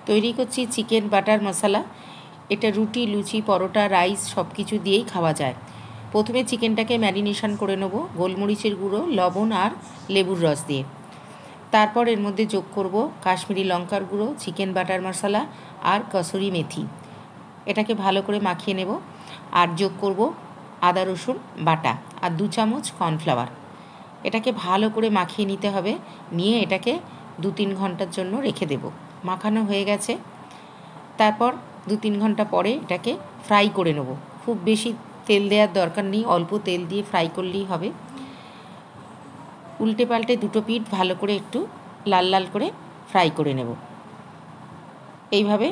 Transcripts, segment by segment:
তৈরি করছি chicken butter মশলা। এটা রুটি, লুচি, পরোটা, রাইস সব কিছু দিয়েই খাওয়া যায়। প্রথমে চিকেনটাকে ম্যারিনেশন করে নেব গোলমরিচের গুঁড়ো, লবণ আর লেবুর রস দিয়ে। তারপর এর মধ্যে যোগ করব কাশ্মীরি লঙ্কার গুঁড়ো, চিকেন বাটার মশলা আর কসুরি মেথি। এটাকে ভালো করে মাখিয়ে নেব। আর যোগ করব আদা রসুন বাটা আর 2 চামচ কর্নফ্লাওয়ার। এটাকে ভালো করে মাখিয়ে নিতে হবে। নিয়ে এটাকে 2-3 ঘন্টার জন্য রেখে দেব। মাখানো হয়ে গেছে। তারপর 2-3 ঘন্টা পরে এটাকে ফ্রাই করে নেব। খুব বেশি তেল দেওয়ার দরকার নেই, অল্প তেল দিয়ে ফ্রাই করলেই হবে। উল্টে পাল্টে দুটো পিঠ ভালো করে একটু লাল লাল করে ফ্রাই করে নেব। এইভাবে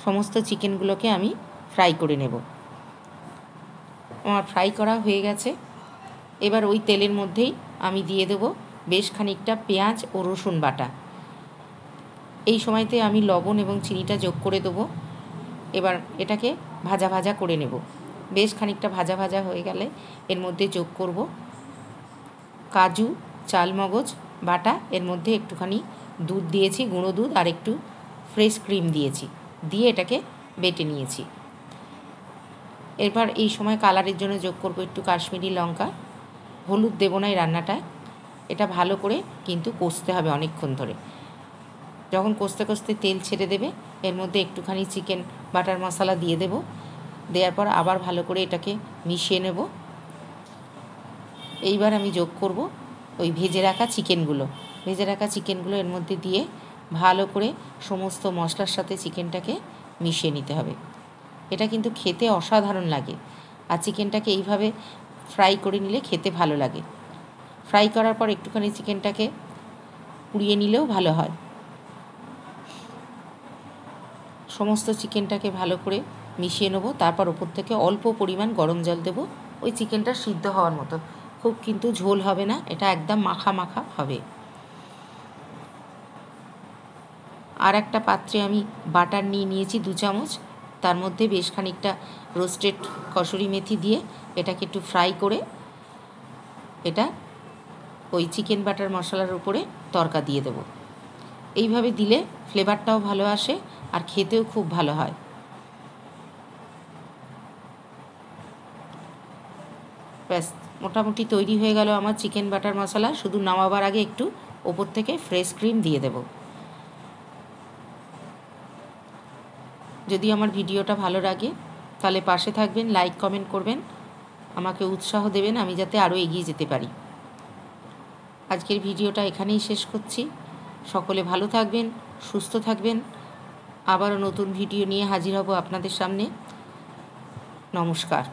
সমস্ত চিকেনগুলোকে আমি ফ্রাই করে নেব। আমার ফ্রাই করা হয়ে গেছে। এবার ওই তেলের মধ্যেই আমি দিয়ে দেব বেশ খানিকটা পেঁয়াজ ও রসুন বাটা। এই সময়তে আমি লবণ এবং চিনিটা যোগ করে দেবো। এবার এটাকে ভাজা ভাজা করে নেব। বেশ খানিকটা ভাজা ভাজা হয়ে গেলে এর মধ্যে যোগ করব কাজু, চালমগজ বাটা। এর মধ্যে একটুখানি দুধ দিয়েছি, গুঁড়ো দুধ, আর একটু ফ্রেশ ক্রিম দিয়েছি, দিয়ে এটাকে বেটে নিয়েছি। এরপর এই সময় কালারের জন্য যোগ করব একটু কাশ্মীরি লঙ্কা। হলুদ দেবো না এই রান্নাটায়। এটা ভালো করে কিন্তু কষতে হবে অনেকক্ষণ ধরে। যখন কষতে কষতে তেল ছেড়ে দেবে এর মধ্যে একটুখানি চিকেন বাটার মশলা দিয়ে দেব। দেওয়ার পর আবার ভালো করে এটাকে মিশিয়ে নেব। এইবার আমি যোগ করব ওই ভেজে রাখা চিকেনগুলো এর মধ্যে দিয়ে ভালো করে সমস্ত মশলার সাথে চিকেনটাকে মিশিয়ে নিতে হবে। এটা কিন্তু খেতে অসাধারণ লাগে। আর চিকেনটাকে এইভাবে ফ্রাই করে নিলে খেতে ভালো লাগে। ফ্রাই করার পর একটুখানি চিকেনটাকে পুড়িয়ে নিলেও ভালো হয়। সমস্ত চিকেনটাকে ভালো করে মিশিয়ে নেব। তারপর ওপর থেকে অল্প পরিমাণ গরম জল দেব, ওই চিকেনটা সিদ্ধ হওয়ার মতো। খুব কিন্তু ঝোল হবে না, এটা একদম মাখা মাখা হবে। আর একটা পাত্রে আমি বাটার নিয়েছি 2 চামচ। তার মধ্যে বেশ খানিকটা রোস্টেড কসুরি মেথি দিয়ে এটাকে একটু ফ্রাই করে এটা ওই চিকেন বাটার মশলার উপরে তড়কা দিয়ে দেব। এইভাবে দিলে ফ্লেভারটাও ভালো আসে আর খেতেও খুব ভালো হয়। ব্যাস, মোটামুটি তৈরি হয়ে গেল আমার চিকেন বাটার মশলা। শুধু নামাবার আগে একটু ওপর থেকে ফ্রেশ ক্রিম দিয়ে দেব। যদি আমার ভিডিওটা ভালো লাগে তাহলে পাশে থাকবেন, লাইক কমেন্ট করবেন, আমাকে উৎসাহ দেবেন আমি যাতে আরও এগিয়ে যেতে পারি। আজকের ভিডিওটা এখানেই শেষ করছি। সকলে ভালো থাকবেন, সুস্থ থাকবেন। আবারও নতুন ভিডিও নিয়ে হাজির হব আপনাদের সামনে। নমস্কার।